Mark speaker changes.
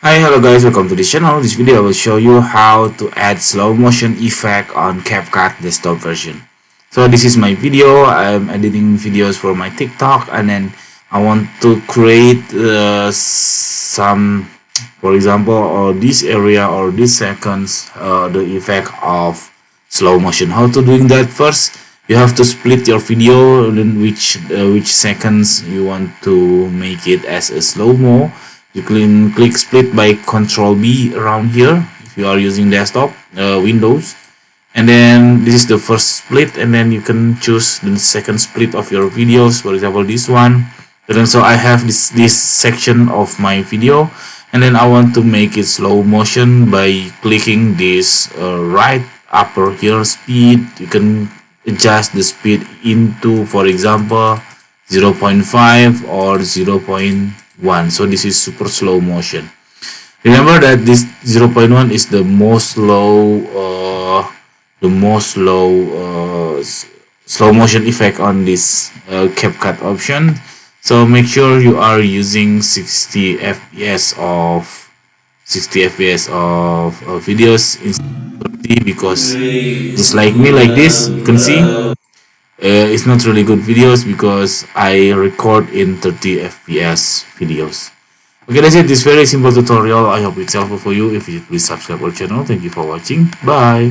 Speaker 1: Hi, hello guys, welcome to the channel. This video I will show you how to add slow motion effect on CapCut Desktop version. So this is my video. I'm editing videos for my TikTok, and then I want to create some, for example, or this area or this seconds, the effect of slow motion. How to doing that? First, you have to split your video, then which seconds you want to make it as a slow-mo. You can click split by Control B around here if you are using desktop Windows, and then this is the first split, and then you can choose the second split of your videos, for example this one. And then so I have this section of my video, and then I want to make it slow motion by clicking this right upper here speed. You can adjust the speed into, for example, 0.5 or 0.1. So this is super slow motion. Remember that this 0.1 is the most slow motion effect on this CapCut option. So make sure you are using 60 fps of videos instead of 30, because just like me, like this, you can see it's not really good videos because I record in 30 fps videos. Okay, that's it. This very simple tutorial. I hope it's helpful for you. If you please subscribe our channel. Thank you for watching. Bye.